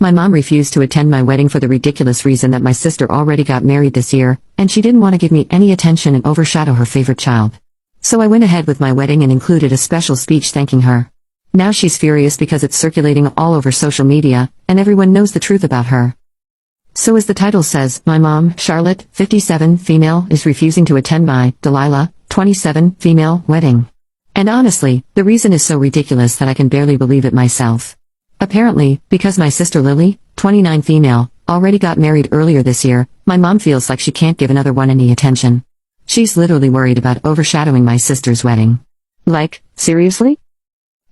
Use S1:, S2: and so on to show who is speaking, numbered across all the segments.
S1: My mom refused to attend my wedding for the ridiculous reason that my sister already got married this year, and she didn't want to give me any attention and overshadow her favorite child. So I went ahead with my wedding and included a special speech thanking her. Now she's furious because it's circulating all over social media, and everyone knows the truth about her. So as the title says, my mom, Charlotte, 57, female, is refusing to attend my, Delilah, 27, female, wedding. And honestly, the reason is so ridiculous that I can barely believe it myself. Apparently, because my sister Lily, 29 female, already got married earlier this year, my mom feels like she can't give another one any attention. She's literally worried about overshadowing my sister's wedding. Like, seriously?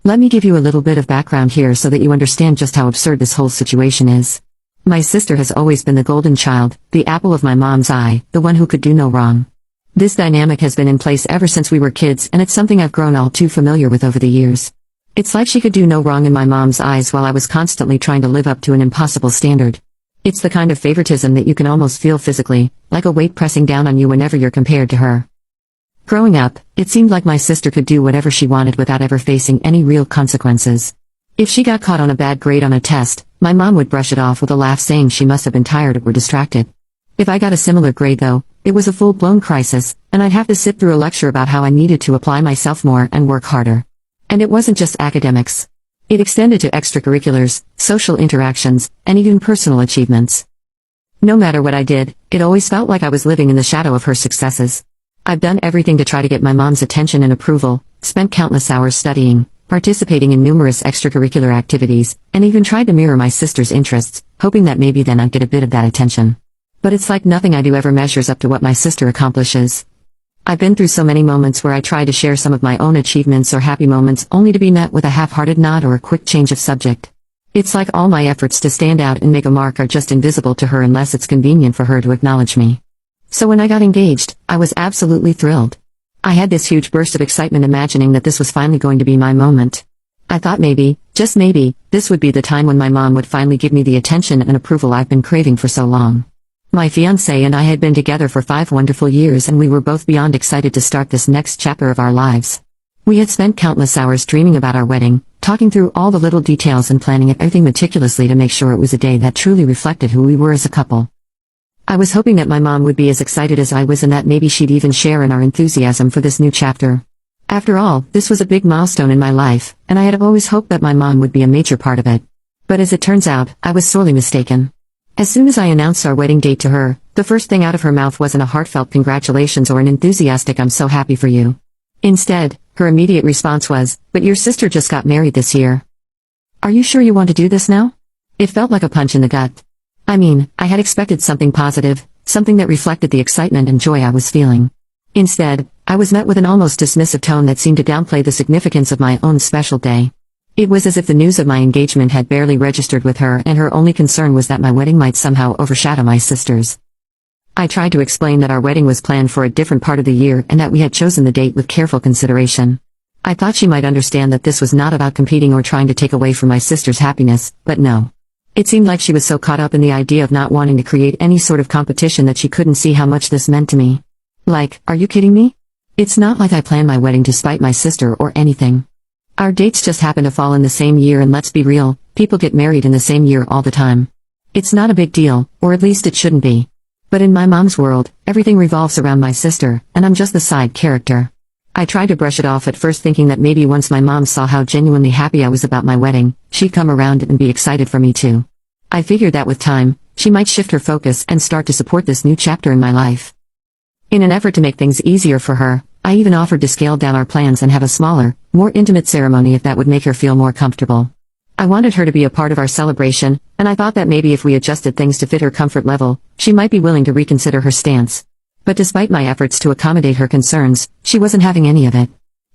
S1: Let me give you a little bit of background here so that you understand just how absurd this whole situation is. My sister has always been the golden child, the apple of my mom's eye, the one who could do no wrong. This dynamic has been in place ever since we were kids, and it's something I've grown all too familiar with over the years. It's like she could do no wrong in my mom's eyes while I was constantly trying to live up to an impossible standard. It's the kind of favoritism that you can almost feel physically, like a weight pressing down on you whenever you're compared to her. Growing up, it seemed like my sister could do whatever she wanted without ever facing any real consequences. If she got caught on a bad grade on a test, my mom would brush it off with a laugh, saying she must have been tired or distracted. If I got a similar grade though, it was a full-blown crisis, and I'd have to sit through a lecture about how I needed to apply myself more and work harder. And it wasn't just academics. It extended to extracurriculars, social interactions, and even personal achievements. No matter what I did, it always felt like I was living in the shadow of her successes. I've done everything to try to get my mom's attention and approval, spent countless hours studying, participating in numerous extracurricular activities, and even tried to mirror my sister's interests, hoping that maybe then I'd get a bit of that attention. But it's like nothing I do ever measures up to what my sister accomplishes. I've been through so many moments where I try to share some of my own achievements or happy moments only to be met with a half-hearted nod or a quick change of subject. It's like all my efforts to stand out and make a mark are just invisible to her unless it's convenient for her to acknowledge me. So when I got engaged, I was absolutely thrilled. I had this huge burst of excitement imagining that this was finally going to be my moment. I thought maybe, just maybe, this would be the time when my mom would finally give me the attention and approval I've been craving for so long. My fiancé and I had been together for 5 wonderful years, and we were both beyond excited to start this next chapter of our lives. We had spent countless hours dreaming about our wedding, talking through all the little details and planning everything meticulously to make sure it was a day that truly reflected who we were as a couple. I was hoping that my mom would be as excited as I was, and that maybe she'd even share in our enthusiasm for this new chapter. After all, this was a big milestone in my life, and I had always hoped that my mom would be a major part of it. But as it turns out, I was sorely mistaken. As soon as I announced our wedding date to her, the first thing out of her mouth wasn't a heartfelt congratulations or an enthusiastic "I'm so happy for you." Instead, her immediate response was, "But your sister just got married this year. Are you sure you want to do this now?" It felt like a punch in the gut. I mean, I had expected something positive, something that reflected the excitement and joy I was feeling. Instead, I was met with an almost dismissive tone that seemed to downplay the significance of my own special day. It was as if the news of my engagement had barely registered with her, and her only concern was that my wedding might somehow overshadow my sister's. I tried to explain that our wedding was planned for a different part of the year and that we had chosen the date with careful consideration. I thought she might understand that this was not about competing or trying to take away from my sister's happiness, but no. It seemed like she was so caught up in the idea of not wanting to create any sort of competition that she couldn't see how much this meant to me. Like, are you kidding me? It's not like I planned my wedding to spite my sister or anything. Our dates just happen to fall in the same year, and let's be real, people get married in the same year all the time. It's not a big deal, or at least it shouldn't be. But in my mom's world, everything revolves around my sister, and I'm just the side character. I tried to brush it off at first, thinking that maybe once my mom saw how genuinely happy I was about my wedding, she'd come around and be excited for me too. I figured that with time, she might shift her focus and start to support this new chapter in my life. In an effort to make things easier for her, I even offered to scale down our plans and have a smaller, more intimate ceremony if that would make her feel more comfortable. I wanted her to be a part of our celebration, and I thought that maybe if we adjusted things to fit her comfort level, she might be willing to reconsider her stance. But despite my efforts to accommodate her concerns, she wasn't having any of it.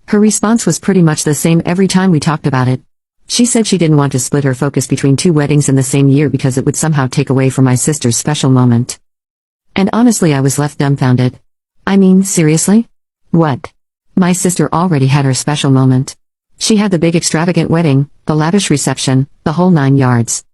S1: Her response was pretty much the same every time we talked about it. She said she didn't want to split her focus between 2 weddings in the same year because it would somehow take away from my sister's special moment. And honestly, I was left dumbfounded. I mean, seriously? What? My sister already had her special moment. She had the big extravagant wedding, the lavish reception, the whole 9 yards.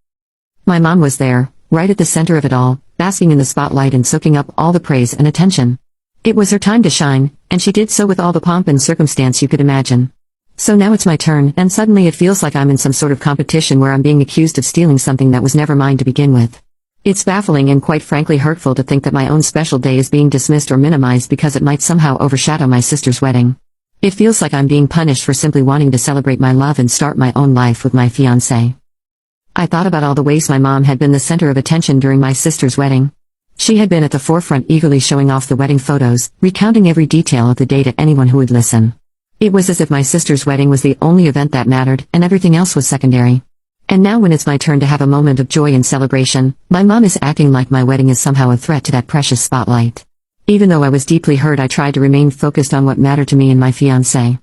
S1: My mom was there, right at the center of it all, basking in the spotlight and soaking up all the praise and attention. It was her time to shine, and she did so with all the pomp and circumstance you could imagine. So now it's my turn, and suddenly it feels like I'm in some sort of competition where I'm being accused of stealing something that was never mine to begin with. It's baffling and quite frankly hurtful to think that my own special day is being dismissed or minimized because it might somehow overshadow my sister's wedding. It feels like I'm being punished for simply wanting to celebrate my love and start my own life with my fiancé. I thought about all the ways my mom had been the center of attention during my sister's wedding. She had been at the forefront eagerly showing off the wedding photos, recounting every detail of the day to anyone who would listen. It was as if my sister's wedding was the only event that mattered, and everything else was secondary. And now when it's my turn to have a moment of joy and celebration, my mom is acting like my wedding is somehow a threat to that precious spotlight. Even though I was deeply hurt, I tried to remain focused on what mattered to me and my fiancé.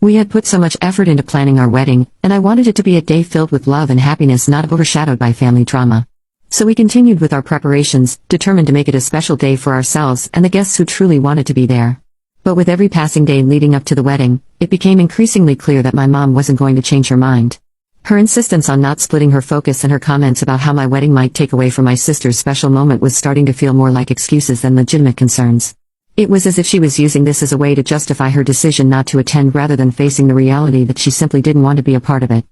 S1: We had put so much effort into planning our wedding, and I wanted it to be a day filled with love and happiness, not overshadowed by family drama. So we continued with our preparations, determined to make it a special day for ourselves and the guests who truly wanted to be there. But with every passing day leading up to the wedding, it became increasingly clear that my mom wasn't going to change her mind. Her insistence on not splitting her focus and her comments about how my wedding might take away from my sister's special moment was starting to feel more like excuses than legitimate concerns. It was as if she was using this as a way to justify her decision not to attend rather than facing the reality that she simply didn't want to be a part of it.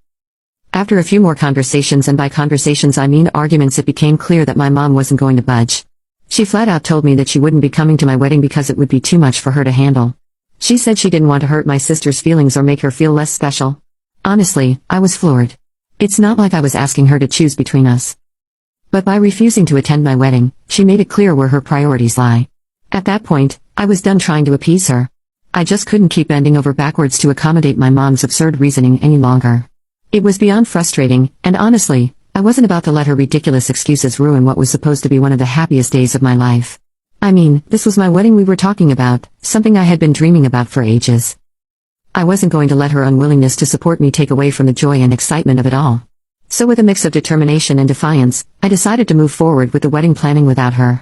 S1: After a few more conversations, and by conversations I mean arguments, it became clear that my mom wasn't going to budge. She flat out told me that she wouldn't be coming to my wedding because it would be too much for her to handle. She said she didn't want to hurt my sister's feelings or make her feel less special. Honestly, I was floored. It's not like I was asking her to choose between us. But by refusing to attend my wedding, she made it clear where her priorities lie. At that point, I was done trying to appease her. I just couldn't keep bending over backwards to accommodate my mom's absurd reasoning any longer. It was beyond frustrating, and honestly, I wasn't about to let her ridiculous excuses ruin what was supposed to be one of the happiest days of my life. I mean, this was my wedding we were talking about, something I had been dreaming about for ages. I wasn't going to let her unwillingness to support me take away from the joy and excitement of it all. So with a mix of determination and defiance, I decided to move forward with the wedding planning without her.